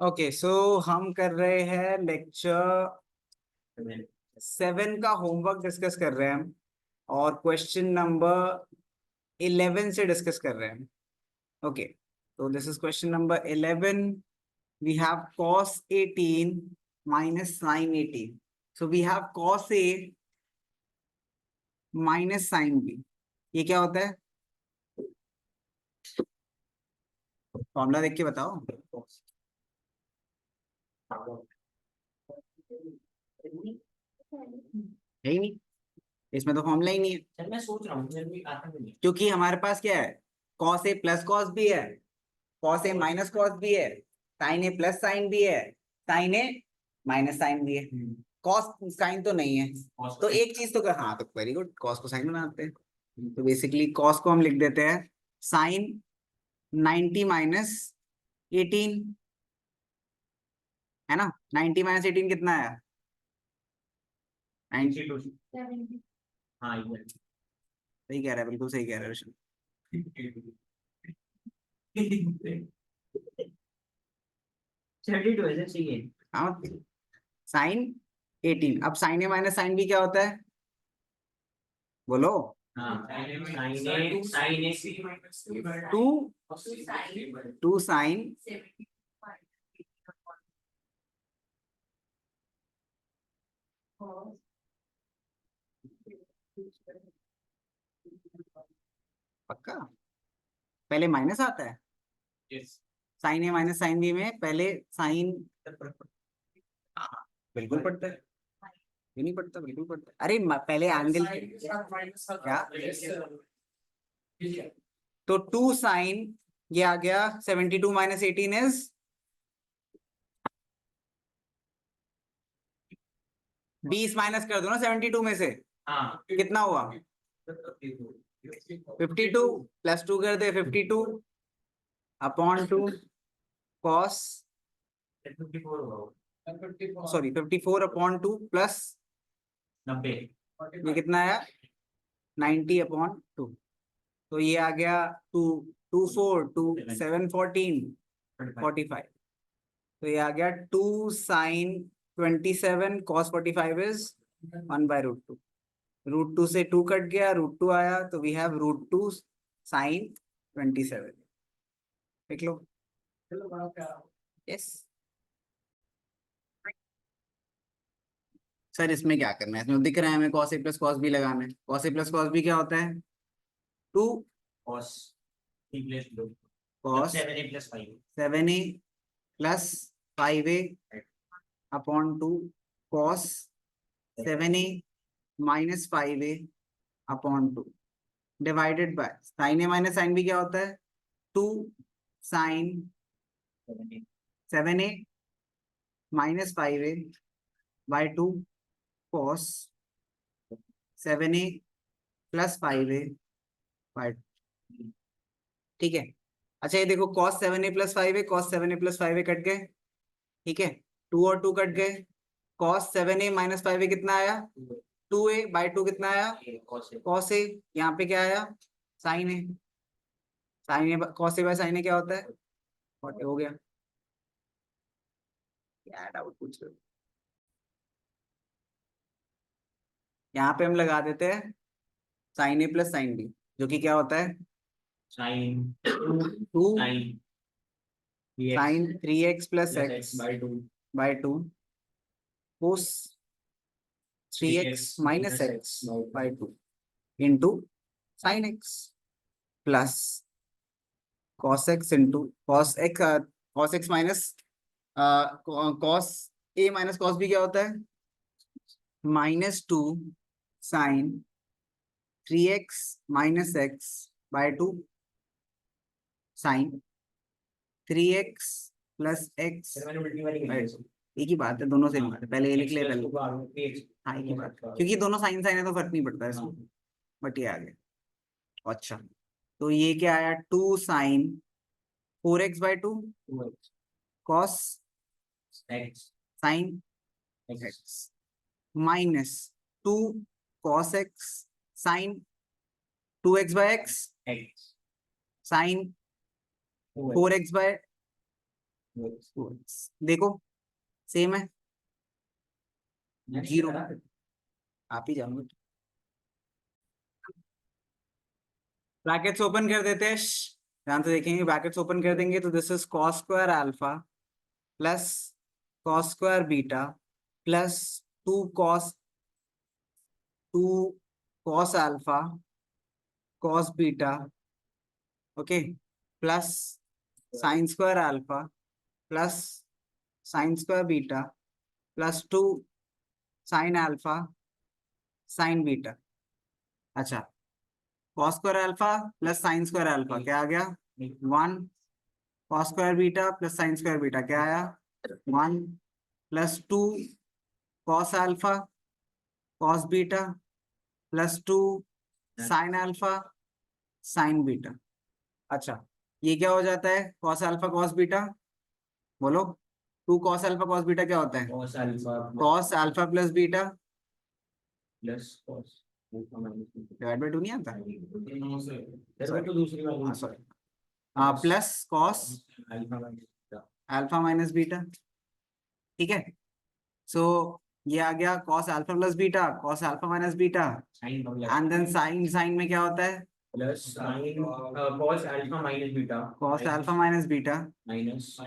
Okay so हम कर रहे हैं लेक्चर 7 का होमवर्क डिस्कस कर रहे हैं हम, और क्वेश्चन नंबर 11 से डिस्कस कर रहे हैं। ओके, तो this is question number 11। We have cos 18 minus sin 18, so we have cos a minus sin b। ये क्या होता है? फॉर्मूला देख के बताओ। है ही नहीं, इसमें तो फॉर्मूला ही नहीं है। मैं सोच रहा हूँ क्योंकि हमारे पास क्या है, cos a plus cos b है, cos a minus cos b है, sin a plus sin b है, sin a minus sin b है। cos sin तो नहीं है, तो एक चीज तो कर, हाँ तो वेरी गुड, cos को sin बनाते हैं। तो बेसिकली cos को हम लिख देते हैं sin 90 माइनस 18, है ना। 90 माइनस 18 कितना है? 92। हाँ सही कह रहा है, बिल्कुल सही कह रहा है रोशन। 32 ऐसे चाहिए। हाँ, साइन 18। अब sine A minus sine B क्या होता है, बोलो। टू साइन पक्का पहले माइनस आता है। Sign A minus sine B में पहले साइन, हाँ बिल्कुल पड़ता है, ये नहीं पड़ता, बिल्कुल पड़ता है। अरे पहले एंगल क्या, तो टू साइन, ये आ गया 72 माइनस 18 इज 20 माइनस कर दो ना 72 में से, कितना हुआ? 52 प्लस 2 कर दे, 52 upon 2 cos, sorry 54 upon 2 plus 90, ये कितना आया 90 अपॉन 2, तो ये आ गया 2 2 4 2 7 14 45, तो ये आ गया 2 साइन 27 कॉस 45 इज 1/√2। √2 से 2 कट गया, √2 आया, तो वी हैव √2 साइन 27। देख लो, यस सर। इसमें क्या करना है, इसमें दिख रहा है हमें cos a plus cos b लगाना है। cos a plus cos b क्या होता है? 2 cos 3 + 2 cos 7a + 5 7a plus 5a upon 2 cos 7a minus 5a upon 2 divided by sin a minus sin b क्या होता है? 2 sin 7a minus 5a by 2 cos 7a plus 5a by, ठीक है। अच्छा ये देखो, cos 7a plus 5a, cos 7a plus 5a कट गए, ठीक है, 2 और 2 कट गए, cos 7a माइनस 5a कितना आया? 2a बाय 2 कितना आया? cos a, यहाँ पे क्या आया? sin a। sin a cos a by sin a क्या होता है? 40 हो गया। क्या डाउट पूछ रहे हो? यहाँ पे हम लगा देते हैं sin a plus sin b, जो कि क्या होता है? sin 2 sin 3x plus x by 2 cos 3x minus x by 2 into sin x plus cos x into cos x minus cos a minus cos b क्या होता है? -2 sin 3x minus x by 2 sin 3x plus x। एक ही बात है, दोनों से बात है, पहले ये लिख ले, पहले हाँ एक ही बात, क्योंकि दोनों साइन साइन है तो फर्क नहीं पड़ता इसमें, बट ये आ गया। अच्छा, तो ये क्या आया? 2 sine 4x by 2 cos sine x minus 2 cos x sine 2x by x sine 4x by देखो सेम है, मैंने जीरो। करा। आप ही जाओगे। ब्रैकेट्स ओपन कर देते हैं, ध्यान से देखेंगे, ब्रैकेट्स ओपन कर देंगे तो this is cos square alpha plus cos square beta plus two cos alpha cos beta, okay, plus sine square alpha plus sine square beta plus two sine alpha sine beta. अच्छा, cos square alpha plus sine square alpha क्या आ गया? 1 cos square beta plus sine square beta क्या आया? 1 plus 2 cos alpha cos beta plus 2 sine alpha sine beta. अच्छा, ये क्या हो जाता है? कॉस अल्फा कॉस बीटा, बोलो। 2 कॉस अल्फा कॉस बीटा क्या होता है? cos alpha cos alpha plus beta plus cos alpha minus divide by 2 नहीं आता? बीटा। तो दूसरी वाली sorry, plus cos alpha minus beta. Alpha minus beta, ठीक है। सो ये आ गया cos alpha plus beta cos alpha minus beta, sine and then sine, sine में क्या होता है? Plus sine cos alpha minus beta cos alpha minus beta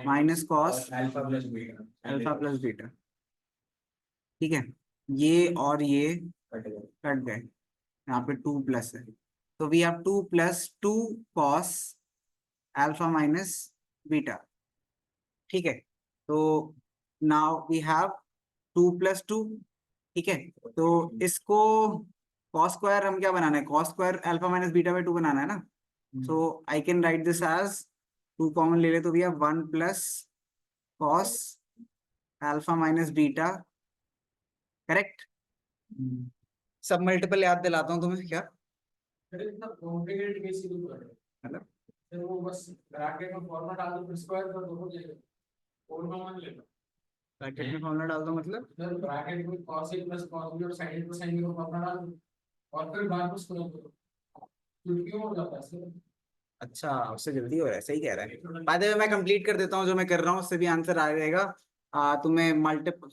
minus cos alpha plus beta alpha plus beta, ठीक है। ये और ये cut गया। कट गए, यहाँ पे 2 प्लस है, तो we have 2 plus 2 cos alpha minus beta, ठीक है। तो नाउ वी हैव 2 प्लस 2, ठीक है। तो इसको कॉस स्क्वायर हम क्या बनाना है? Cos square alpha minus beta bye 2 बनाना है ना। So I can write this as 2 common ले ले तो we have 1 plus cos alpha minus beta, correct. सब मल्टीपल याद दिलाता हूँ तुम्हें, क्या कॉम्प्लिकेटेड केस ही दूर है मतलब? फिर वो बस ब्रैकेट में फॉर्मूला डाल दो फिर स्क्वायर कर दो हो जाएगा फोर कॉमन ले लो ब्रैकेट में फॉर्मूला डाल दो मतलब? फिर ब्रैकेट में cos a plus cos b और sin a plus sin b का फॉर्मूला डाल दो और फिर बाद में स्क्वायर करो क्योंकि हो जाता है सर। अच्छा, उससे जल्दी हो रहा है, सही कह रहा है। बाय द वे मैं कंप्लीट कर देता हूँ जो मैं कर रहा हूँ, उससे भी आंसर आ जाएगा। तुम्हें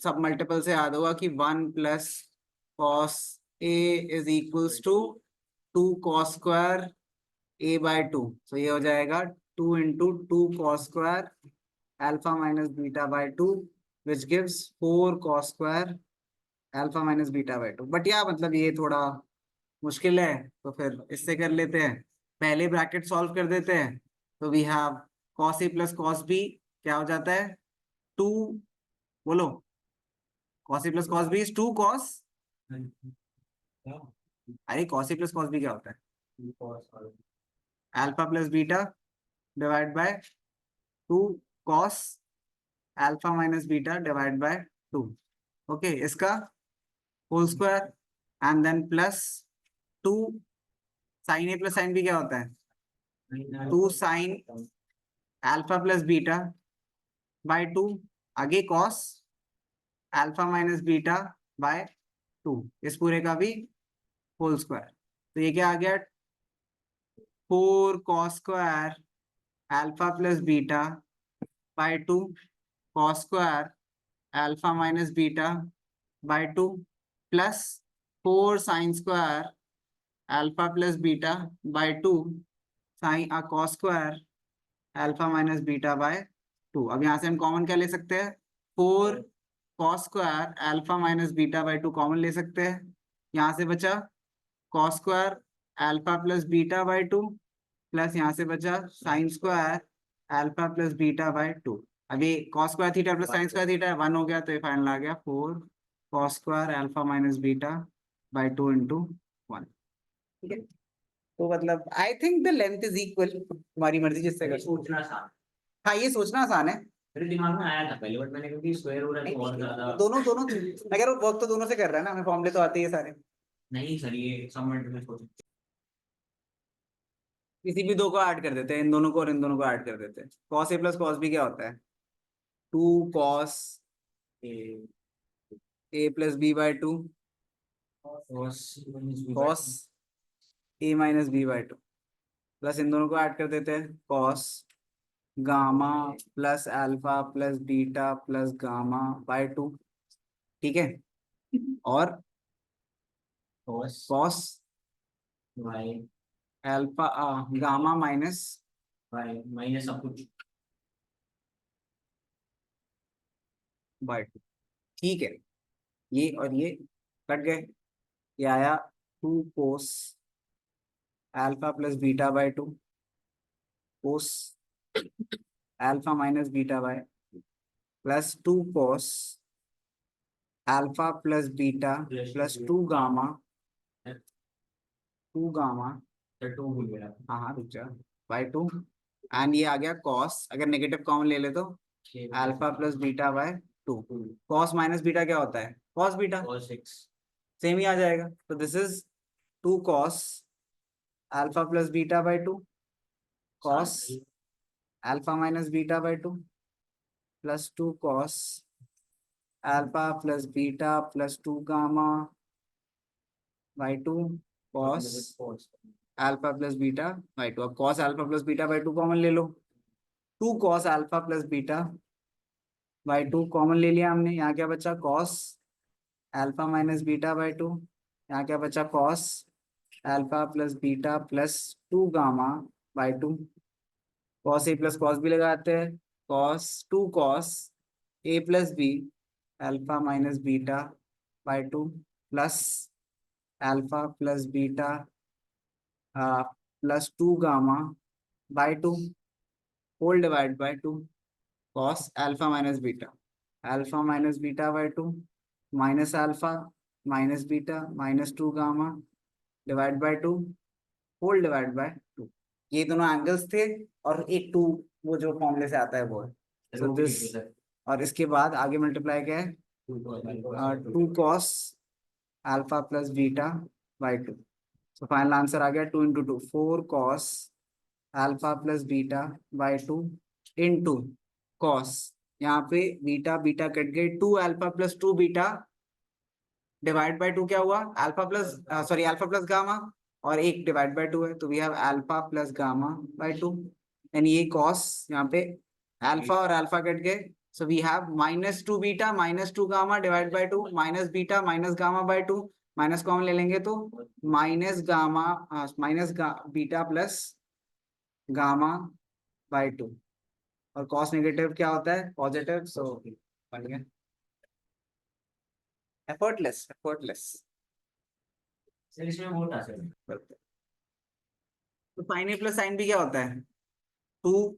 सब मल्टीपल से याद होगा कि 1 plus cos A is equals to 2 cos square A by 2, तो ये हो जाएगा 2 into 2 cos square alpha minus beta bye 2 which gives 4 cos square alpha minus beta bye 2। But या मतलब ये थोड़ा मुश्किल है, तो फिर इससे कर लेते हैं, पहले ब्रैकेट सॉल्व कर देते हैं। तो we have cos A plus cos B क्या हो जाता है? 2, बोलो, cos A plus cos B is 2 cos, अरे cos A plus cos B क्या होता है? Alpha plus beta divide by 2 cos alpha minus beta divide by 2, okay, इसका whole square and then plus 2 sine A plus sine B क्या होता है? 2 sine alpha plus beta by 2, आगे cos alpha minus beta bye 2, इस पूरे का भी whole square. तो ये क्या आ गया? 4 cos square alpha plus beta by 2 cos square alpha minus beta bye 2 plus 4 sign square alpha plus beta by 2 sine cos square alpha minus beta bye 2। अब यहाँ से हम कॉमन क्या ले सकते हैं? 4 cos square alpha minus beta bye 2 common ले सकते हैं, यहाँ से बचा cos square alpha plus beta by 2 plus यहाँ से बचा sign square alpha plus beta by 2। अभी cos square theta plus sine square theta 1 हो गया, तो ये फाइनल आ गया 4 cos square alpha minus beta bye 2 into 1, ठीक है। तो मतलब I think the length is equal, तुम्हारी मर्जी जिससे कर। सोचना आसान। हाँ, ये सोचना आसान है। मेरे दिमाग में आया था पहले बट मैंने क्योंकि स्क्वायर हो रहा है तो और ज्यादा। दोनों दोनों मैं कह रहा हूँ वर्क तो दोनों से कर रहा है ना, हमें फॉर्मूले तो आते ही है सारे। नहीं सर ये सब में सोच। किसी भी दो को ऐड कर देते हैं, इन दोनों को और इन दोनों को ऐड कर देते हैं। Cos A plus cos B क्या होता है? 2 cos A plus B by 2 cos A minus B by 2 plus इन दोनों को ऐड कर देते हैं cos gamma plus alpha plus beta plus gamma by 2, ठीक है। और cos cos y alpha gamma minus y minus सब कुछ बाय 2, ठीक है। ये और ये कट गए, ये आया 2 cos alpha plus beta by 2, cos alpha minus beta bye plus 2 cos alpha plus beta plus 2 gamma 2 gamma, तो 2 भूल गया हाँ रुक जा, बाय 2। एंड ये आ गया कॉस, अगर नेगेटिव कॉमन ले ले तो alpha plus beta by 2। Cos minus beta क्या होता है, कॉस बीटा, cos 6 सेम ही आ जाएगा। तो this is 2 cos alpha plus beta by 2, cos alpha minus beta bye 2 plus 2 cos alpha plus beta plus 2 gamma by 2, cos alpha plus beta by 2। अब cos alpha plus beta by 2 common ले लो, 2 cos alpha plus beta by 2 common ले लिया हमने। यहाँ क्या बचा, cos alpha minus beta bye 2, यहाँ क्या बचा, cos alpha plus beta plus 2 gamma by 2। Cos A plus cos B लगाते हैं, cos 2 cos A plus B alpha minus beta bye 2 plus alpha plus beta plus 2 gamma by 2 whole divide by 2, cos alpha minus beta alpha minus beta bye 2 minus alpha minus beta minus 2 gamma divide by 2 whole divide by 2। ये दोनों angles थे, और एक 2 वो जो फॉर्मूले से आता है वो है। सो दिस, और इसके बाद आगे मल्टीप्लाई क्या है, 2 cos alpha plus beta by 2। So final answer आ गया 2 into 2 4 cos alpha plus beta by 2 into cos, यहाँ पे बीटा बीटा कट गए, 2 alpha plus 2 beta divide by 2 क्या हुआ, alpha plus sorry alpha plus gamma, और एक डिवाइड बाय 2 है, तो we have alpha plus gamma by 2। And ये कॉस यहाँ पे अल्फा और अल्फा कट गए, so we have minus 2 beta minus 2 gamma divide by 2 minus beta minus gamma by 2, minus common ले लेंगे तो minus gamma minus beta plus gamma by 2। और cos negative क्या होता है, पॉजिटिव, सो बन गया एफर्टलेस एफर्टलेस। सर इसमें वो था सर तो sign A plus sine B क्या होता है, 2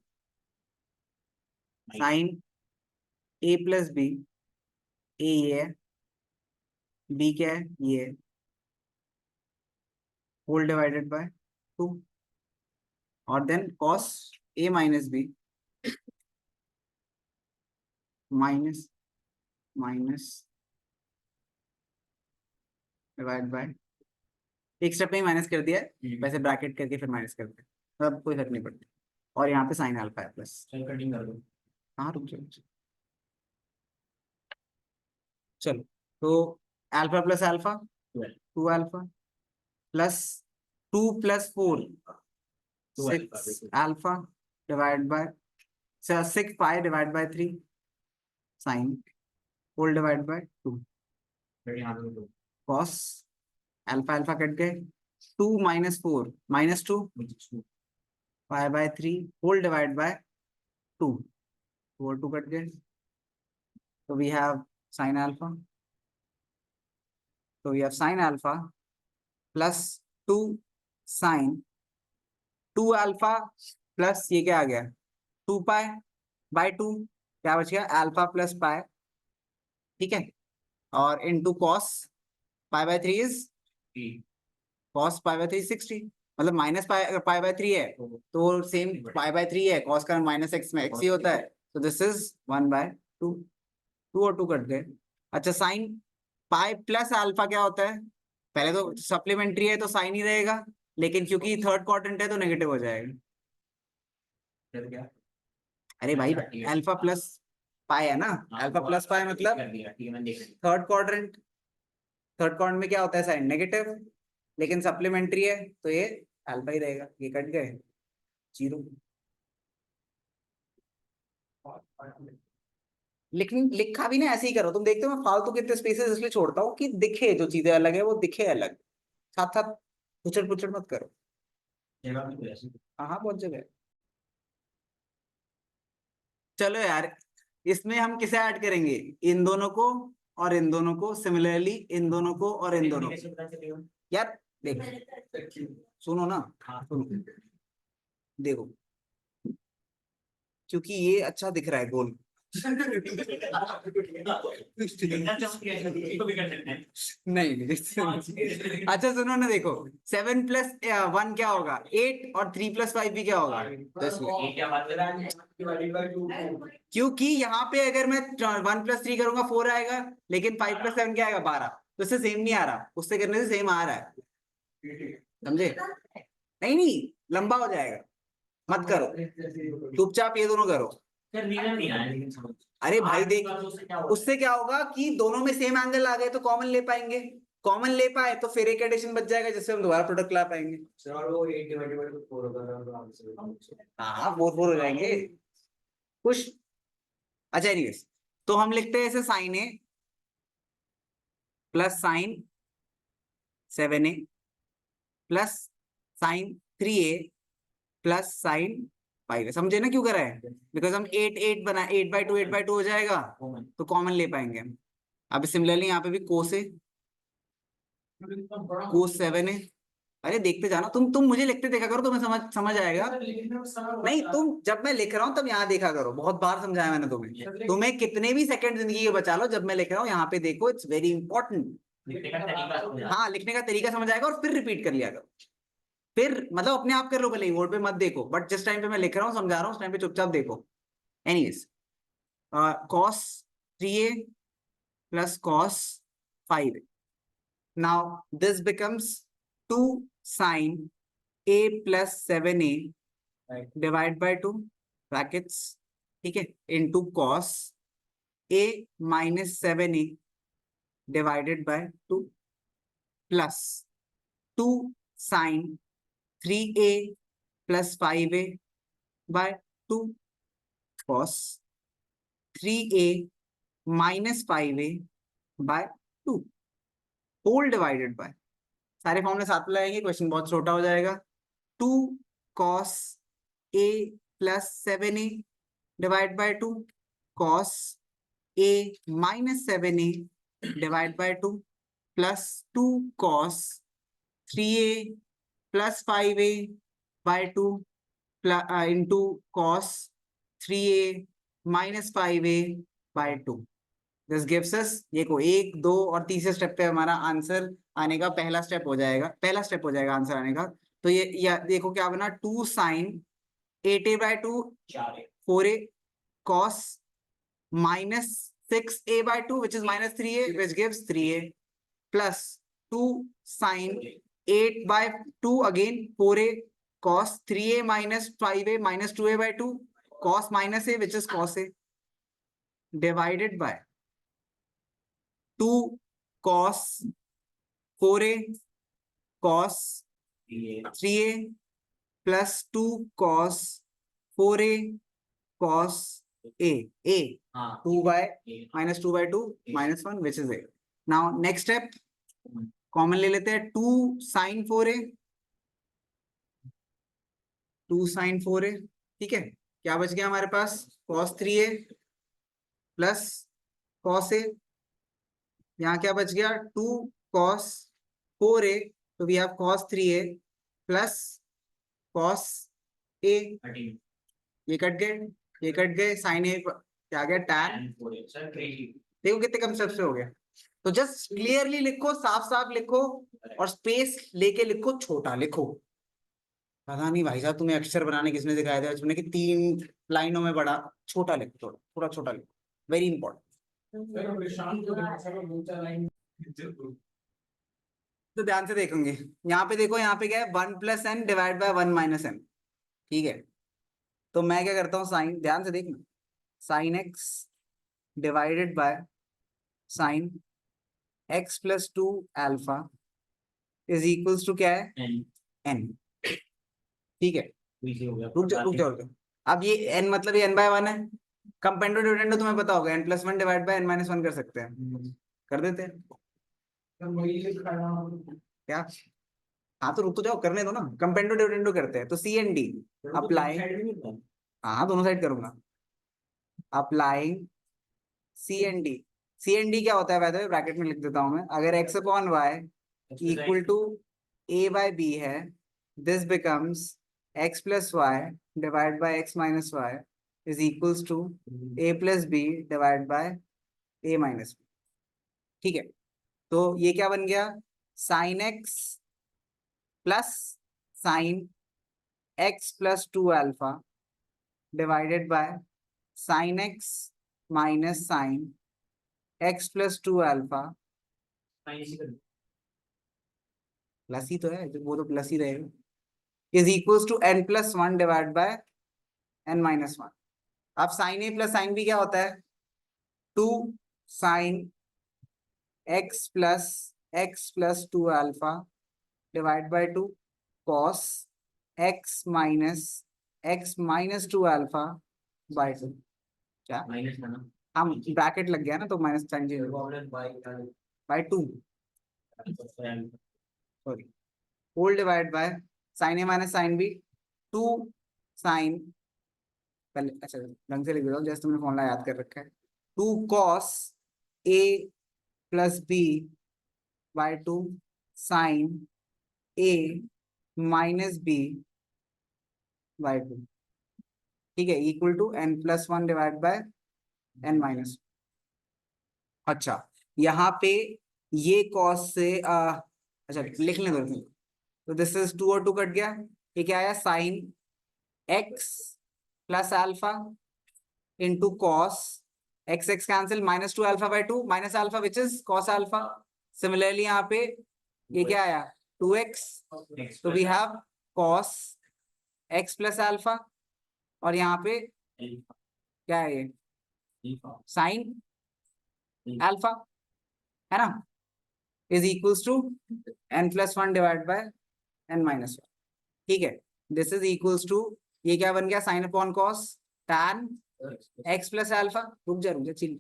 साइन ए प्लस बी, ए ये है, बी क्या है ये है, होल डिवाइडेड बाय 2, और then cos A minus B minus minus divide by, एक स्टेप में ही माइनस कर दिया है, वैसे ब्रैकेट करके फिर माइनस कर दिया, अब कोई फर्क नहीं पड़ता। और यहाँ पे साइन अल्फा है प्लस, चल कटिंग कर दो हाँ रुक जाओ चलो। तो alpha plus alpha 2 alpha plus 2 plus 4 6 alpha divide by 6 pi divide by 3 sine whole divide by 2 cos alpha alpha cut गए, 2 minus 4 minus 2 pi by 3 whole divide by 2, 2 cut गए, तो वी हैव साइन अल्फा, तो we have sine alpha plus 2 sign 2 alpha plus ये क्या आ गया 2 pi bye 2, क्या बच गया अल्फा प्लस पाई, ठीक है। और into cos pi by 3 is cos pi by 3 60, मतलब माइनस पाई पाई बाय 3 है तो सेम पाई बाय 3 है, कॉस का माइनस एक्स में एक्स ही होता है, तो दिस इज 1/2, 2 और 2 कट गए। अच्छा साइन पाई प्लस अल्फा क्या होता है, पहले तो सप्लीमेंट्री है तो साइन ही रहेगा, लेकिन क्योंकि थर्ड क्वाड्रेंट है तो नेगेटिव हो जाएगा। फिर क्या अरे भाई अल्फा प्लस पाई है ना, अल्फा प्लस पाई मतलब कर दिया ठीक है मैंने देख थर्ड क्वाड्रेंट, थर्ड क्वाड्रेंट में क्या होता है साइन नेगेटिव, लेकिन सप्लीमेंट्री है तो ये अल्फा ही रहेगा, ये कट गए 0। लिखा भी ना ऐसे ही करो। तुम देखते हो मैं फालतू कितने स्पेसेस इसलिए छोड़ता हूँ कि दिखे, जो चीजें अलग है वो दिखे अलग, साथ साथ पुचड़ पुचड़ मत करो। जगह भी तो ऐसी। हाँ हाँ, बहुत जगह है। चलो यार, इसमें हम किसे ऐड करेंगे, इन दोनों को और इन दोनों को, सिमिलरली इन दोनों को और इन दोनों को। कैसे पता चलेगा? यार देखो, सुनो ना, हाँ। सुनो, देखो, क्योंकि ये अच्छा दिख रहा है गोल। नहीं नहीं, अच्छा सुनो ना, देखो 7+1 क्या होगा 8, और 3+5 भी क्या होगा 10। ये क्या बात कर रहा है? क्योंकि यहाँ पे अगर मैं 1+3 करूंगा 4 आएगा, लेकिन 5+7 क्या आएगा 12, तो इससे सेम नहीं आ रहा, उससे करने से सेम आ रहा है, समझे? नहीं नहीं, लंबा हो जाएगा, मत करो, चुपचाप ये दोनों करो। सर रीजन नहीं आया लेकिन समझ। अरे भाई देख, उससे क्या होगा? उससे क्या होगा कि दोनों में सेम एंगल आ गए तो कॉमन ले पाएंगे, कॉमन ले पाए तो फिर एक एडिशन बच जाएगा जिससे हम दोबारा प्रोडक्ट ला पाएंगे। सर वो 8 डिवाइडेड बाय 4 होगा। हाँ हाँ, 4 हो जाएंगे खुश। अच्छा एनीवेज, तो हम लिखते हैं इसे sine A plus sine 7a plus sine 3a plus sine 5a। समझे ना क्यों करा है? बिकॉज हम 8 बना, 8/2 हो जाएगा तो कॉमन ले पाएंगे हम। अब सिमिलरली यहाँ पे भी कोस है, कोस 7a। अरे देखते जाना, तुम मुझे लिखते देखा करो, तुम्हें समझ आएगा। नहीं, तुम जब मैं लिख रहा हूँ तब यहाँ देखा करो, बहुत बार समझाया मैंने तुम्हें। तुम्हें कितने भी सेकंड जिंदगी के बचा लो, जब मैं लिख रहा हूँ यहाँ पे देखो, इट्स वेरी इंपॉर्टेंट। लिखने का तरीका समझ आ- हाँ, लिखने का तरीका समझ आएगा और फिर रिपीट कर लिया करो। फिर मतलब अपने आप कर लो, भले ही बोर्ड पे मत देखो, बट जिस टाइम पे मैं लिख रहा हूँ समझा रहा हूँ उस टाइम पे चुपचाप देखो। Anyways, cos 3a plus cos 5a. Now this becomes 2 sin a plus 7a divided by 2 brackets, ठीक है, into cos a minus 7a divided by 2 plus 2 sin 3a plus 5a by 2 cos 3a minus 5a by 2 whole divided by, सारे फॉर्मूले साथ में लाएंगे, question बहुत छोटा हो जाएगा। 2 cos a plus 7a divided by 2 cos a minus 7a divided by 2 plus 2 cos 3a plus 5a by 2 into cos 3a minus 5a by 2. This gives us, देखो 1 2 और तीसरे स्टेप पे हमारा आंसर आने का पहला स्टेप हो जाएगा आंसर आने का। तो ये देखो क्या बना, 2 sin 8a/2 4a cos minus 6a/2 which is minus 3a which gives 3a plus 2 sin 8/2 again 4a cos 3a minus 5a minus 2a/2 cos minus a which is cos a divided by 2 cos 4a cos 3a plus 2 cos 4a cos a हाँ 2 by ये minus 2/2 minus 1 which is a. Now next step common ले लेते हैं, 2 sin 4a 2 sin 4a, ठीक है, क्या बच गया हमारे पास cos 3a plus cos a, यहाँ क्या बच गया 2 cos 4a, तो we have cos 3a plus cos a, ये कट गए sin a क्या गया tan। सर क्रेजी देखो कितने कम स्टेप्स पे हो गया। तो जस्ट क्लियरली लिखो, साफ साफ लिखो, और स्पेस लेके लिखो, छोटा लिखो। पता नहीं भाई साहब तुम्हें अक्षर बनाने किसने सिखाया था बचपन में कि 3 लाइनों में बड़ा, छोटा लिखो, थोड़ा थोड़ा छोटा लिखो, वेरी इंपॉर्टेंट। तो ध्यान से देखेंगे, यहाँ पे देखो, यहाँ पे क्या है 1+n डिवाइड बाय 1 - n, ठीक है। तो मैं क्या करता हूँ, साइन, ध्यान से देखना, sine x divided by sine x + 2 alpha is equals to क्या है n, ठीक है। हो गया रुक जाओ। अब ये n मतलब ये n/1 है, कंपेंडो डिविडेंडो तुम्हें पता होगा, n+1 डिवाइड बाय n-1 कर सकते हैं, कर देते हैं तो वही करना होगा। क्या? हाँ तो रुक तो जाओ, करने दो ना, कंपेंडो डिविडेंडो करते हैं, तो सी एंड डी अप्लाई, हाँ दोनों साइड करूंगा, applying C and D. C and D क्या होता है वैसे, ब्रैकेट में लिख देता हूं मैं, अगर x upon Y equal to a by b है, this becomes x plus Y divide by x minus Y is equals to a plus b divide by a minus b। ठीक है, तो ये क्या बन गया, sine x plus sine x plus 2 alpha divided by sine x minus sine x plus 2 alpha, plus ही तो है तो वो तो प्लस ही रहेगा, is equals to n+1 divide by n-1। अब sine A plus sine B क्या होता है, 2 sine x plus 2 alpha divide by 2 cos x minus 2 alpha by 2। क्या माइनस का ना हम ब्रैकेट लग गया ना तो minus sine change by 2, sorry, whole divide by sine A minus sine B 2 sine, पहले अच्छा ढंग से लिख देता हूँ जैसे तुमने फॉर्मूला याद कर रखा है, 2 cos A plus B by 2 sine A minus B by 2। ठीक है, equal to n+1 divide by n-1। अच्छा यहाँ पे ये कॉस से अच्छा लिखने दो, तो दिस इज 2 और 2 कट गया, ये क्या आया, sine x plus alpha into cos x cancel minus 2 alpha by 2 minus alpha which is cos alpha. Similarly यहाँ पे ये क्या आया 2x, तो we have cos x plus alpha, और यहाँ पे क्या है ये साइन अल्फा, है ना, is equals to n+1 divide by n-1। ठीक है, दिस इज इक्वल्स टू, ये क्या बन गया, sine upon cos tan x plus alpha, रुक जा चिल,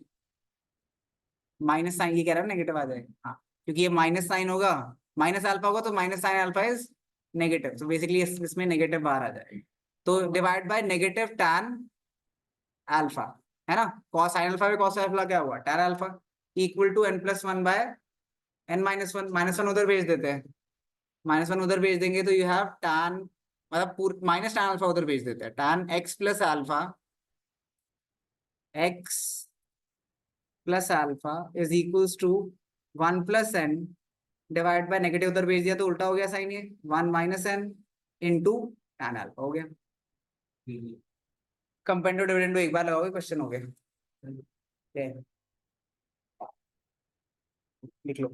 माइनस साइन, ये कह रहा है नेगेटिव आ जाएगा, हाँ क्योंकि ये माइनस साइन होगा, माइनस अल्फा होगा तो minus sine alpha is negative, तो बेसिकली इसमें नेगेटिव बाहर आ जाएगा, तो divide by negative tan alpha, है ना, कॉस साइन अल्फा में कॉस अल्फा क्या हुआ tan alpha, equal to n+1 by n-1, -1 उधर भेज देते हैं, -1 उधर भेज देंगे तो यू हैव tan, मतलब माइनस tan अल्फा उधर भेज देते हैं, tan x plus alpha x plus alpha is equals to 1 plus n divide by negative उधर भेज दिया तो उल्टा हो गया साइन, ये 1 minus n into tan alpha हो गया। कंपेंडो डिविडेंडो एक बार लगाओगे क्वेश्चन हो गया, लिख लो।